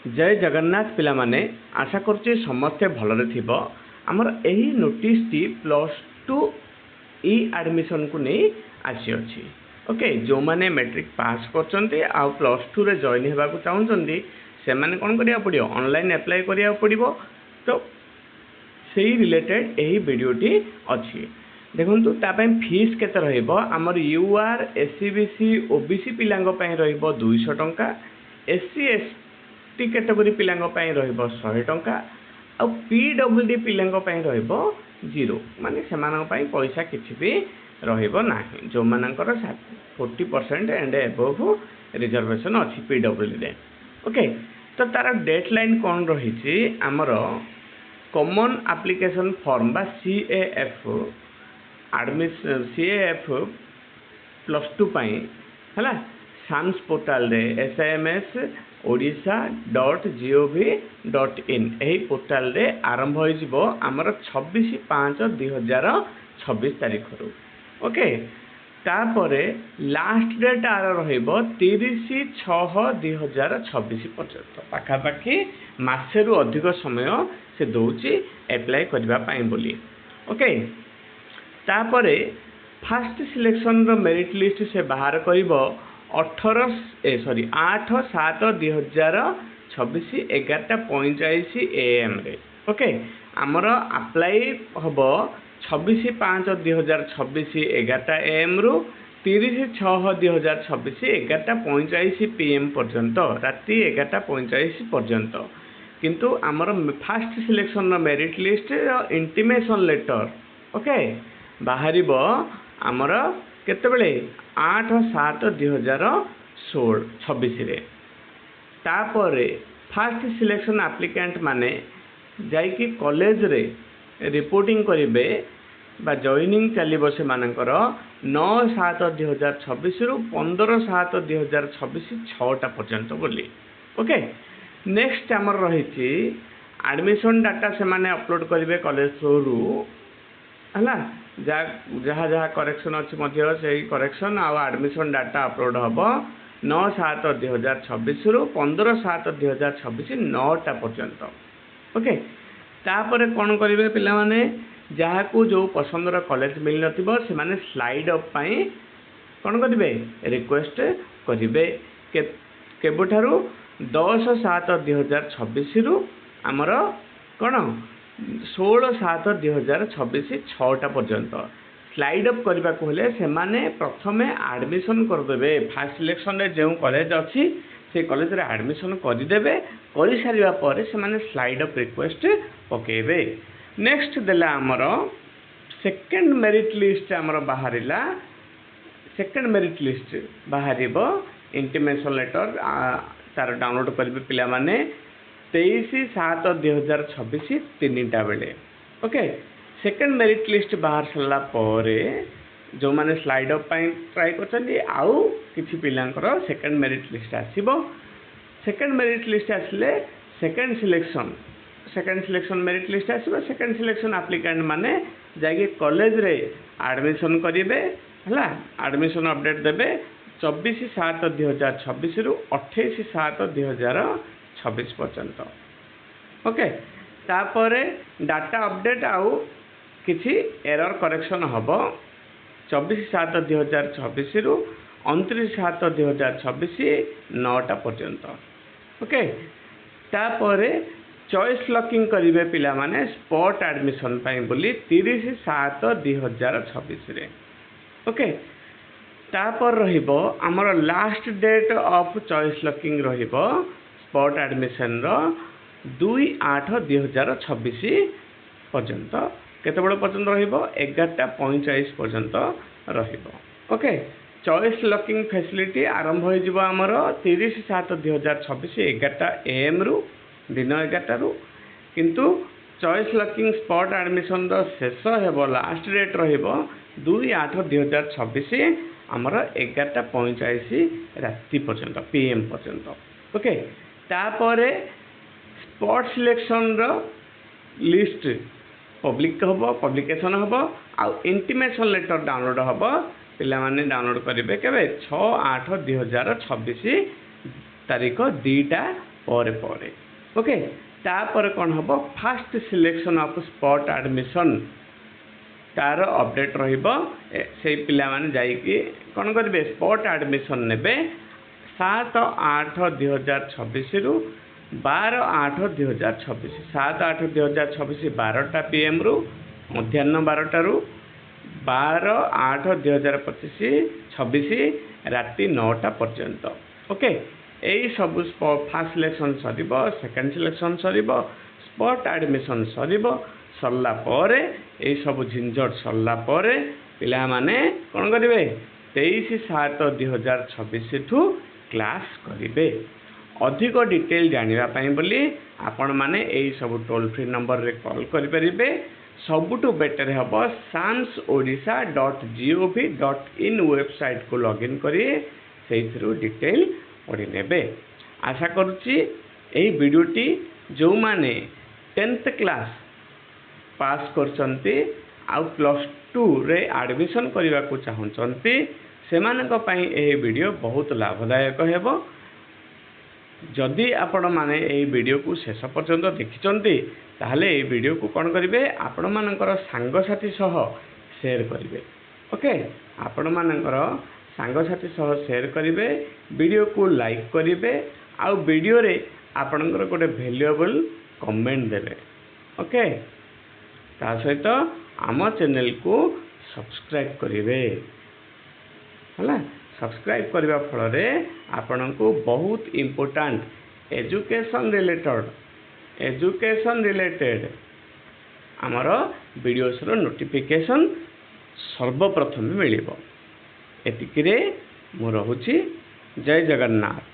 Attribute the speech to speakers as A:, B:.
A: जय जगन्नाथ पिला माने आशा करछि समस्ते भलरे थिबो। हमर एही नोटिस टी +2 ई एडमिशन को नै आसी अछि। ओके, जो माने मैट्रिक पास करचंती आ +2 रे जॉइन हेबा को चाहउचंती से माने कोन करिया पड़ियो, ऑनलाइन अप्लाई करिया पड़िबो। तो सेही रिलेटेड एही वीडियो टी अछि। देखंतु तापय फीस केते रहइबो। हमर यूआर एससीबीसी ओबीसी पिलांग पय रहइबो 200 टंका, एससी एसटी कैटेगरी पिलांग पय रहइबो 100 टंका, आ पीडब्ल्यूडी पिलांग पय रहइबो 0, माने सेमानक पय पैसा किछि भी रहइबो नाही। जो मानकर 40% एंड अबव रिजर्वेशन अछि पीडब्ल्यूडी रे। ओके, तो तार डेडलाइन कोन रहिछि, हमर कॉमन एप्लिकेशन फॉर्म बा सीएएफ एडमिशन सीएएफ +2 पई हला साम्स पोर्टल रे sams.odisha.gov.in एही पोर्टल रे आरंभ होई जिवो हमर 26/5/2026 तारिख रु। ओके, तापरे लास्ट डेट आर रहइबो 30/6/2026 पर्यंत। पाखा पाखी मासे रु अधिक समय से दउची अप्लाई करबा पई बोली। ओके, तापरे फास्ट सिलेक्शन रो मेरिट लिस्ट से बाहर करिवो 8/7/2026 11:45 AM रे। ओके, हमर अप्लाई हबो 26/5/2026 11 AM रु 30/6/2026 11:45 PM पर्यंत, राति 11:45 पर्यंत। किंतु हमर फास्ट सिलेक्शन रो merit list intimation letter okay बाहरिबो हमर केतेबेले 8/7/2026 रे। तापरे फास्ट सिलेक्शन एप्लिकेंट माने जाइकी कॉलेज रे रिपोर्टिंग करिवे बा जॉइनिंग चलिबो से मानकर 9/7/2026 रु 15/7/2026 6टा पर्यंत बोली। ओके, नेक्स्ट हमर रहिछि एडमिशन डाटा से माने अपलोड करिवे कॉलेज थ्रू रु हला जहाँ जहाँ करेक्शन अच्छी मध्य से करेक्शन आ एडमिशन डाटा अपलोड हम 9/7/2026 रु 15/7/2026 9टा पर्यंत। ओके, तापर कौन करेंगे पिला माने जहाँ को जो पसंदर कॉलेज मिल नथिबो से माने स्लाइड अप पाई कौन करेंगे रिक्वेस्ट करेंगे केबुठारु 10/7/2026 रु आमर कौन 16/7/2026 6टा पर्यंत स्लाइड अप करने को हेले से माने प्रथमे एडमिशन करदेवे। फास्ट सिलेक्शन रे जो कॉलेज अच्छी से कॉलेज रे एडमिशन करदेवे, कर सारा पर से माने स्लाइड अप रिक्वेस्ट पकेबे। नेक्स्ट देला हमर सेकंड मेरिट लिस्ट हमर बाहरिला। सेकंड मेरिट लिस्ट बाहरिबो इंटीमेशन लेटर तार डाउनलोड करेंगे पिला माने 23/7/2026 3टा बेले। ओके, सेकंड मेरिट लिस्ट बाहर सरला परे जो माने स्लाइड अप पाई ट्राई करछन्ती आउ किछि पिलांकर सेकंड मेरिट लिस्ट आसीबो। सेकंड मेरिट लिस्ट आसले सेकंड सिलेक्शन मेरिट लिस्ट आसीबो। सेकंड सिलेक्शन एप्लिकेंट माने जाके कॉलेज रे एडमिशन करिवे हला एडमिशन अपडेट देबे 24/7/2026 रु 28/7/2026 पर्यंत। ओके, तापरे डाटा अपडेट आउ किछि एरर करेक्शन हबो 24/7/2026 रु 29/7/2026 9टा पर्यंत। ओके, तापरे चॉइस लॉकिंग करिवे पिला माने स्पॉट एडमिशन पाई बोली 30/7/2026 रे। ओके, तापर रहिबो हमर last date of choice locking रहिबो स्पॉट एडमिशन रो 2/8/2026 पर्यंत। केते बड़ पर्यंत रहिबो 11:45 पर्यंत रहिबो। ओके, चॉइस लॉकिंग फैसिलिटी आरंभ हो जिवो हमर 30/7/2026 11टा AM रु दिन 11टा रु। किंतु चॉइस लॉकिंग स्पॉट एडमिशन रो शेष हेबो लास्ट डेट रहिबो 2/8/2026 हमर 11:45 राति पर्यंत PM पर्यंत। ओके, तापरे स्पॉट सिलेक्शन रो लिस्ट पब्लिक हम पब्लिकेशन हम आउ इंटीमेशन लेटर डाउनलोड हम पिला माने डाउनलोड करेंगे केवे 6/8/2026 तारीख 2टा ପରେ ପରେ ओके तापर कौन हम fast selection of spot admission तार अपडेट रहिबो से पिला माने जाइकी कौन करेंगे स्पॉट एडमिशन नेबे 7/8/2026 रु 12/8/2026 7/8/2026 12टा PM रु मध्याह्न 12टा रु 12/8/2026 राति 9टा पर्यंत ओके यही सब फास्ट सिलेक्शन सरिबो सेकेंड सिलेक्शन सरिबो स्पॉट एडमिशन सरिबो सरला परे यही सब झिंझट सरला परे पिला माने कौन करेंगे 23/7/2026 ठू क्लास करेंगे अधिक डिटेल जानिबा पई बोली आपण माने यही सब टोल फ्री नंबर रे कॉल करि परिबे सबुठु बेटर हम sansodisha.gov.in वेबसाइट को लॉगिन करी से डिटेल पढ़ी नेबे आशा करुच्ची यही वीडियोटी जो माने 10th क्लास पास करचंती आउ +2 रे एडमिशन करने को चाहते से यही वीडियो बहुत लाभदायक हेबो जदि आपण माने यही वीडियो को शेष पर्यंत देखिचंती ताहले यही वीडियो को कौन करेंगे आपण मानकर सांगसाथी सह शेयर करेंगे ओके आपण मानकर सांगसाथी सह शेयर करेंगे वीडियो को लाइक करेंगे आउ वीडियो रे आपणकर गोटे वैल्यूएबल कमेंट देवे ओके ता सहित आम चैनल को सब्सक्राइब करेंगे है सब्सक्राइब करने फल आपण को बहुत इम्पोर्टेंट एजुकेशन रिलेटेड आमर वीडियोस रो नोटिफिकेशन सर्वप्रथम मिलिबो एतिकिरे मु रहुछि जय जगन्नाथ।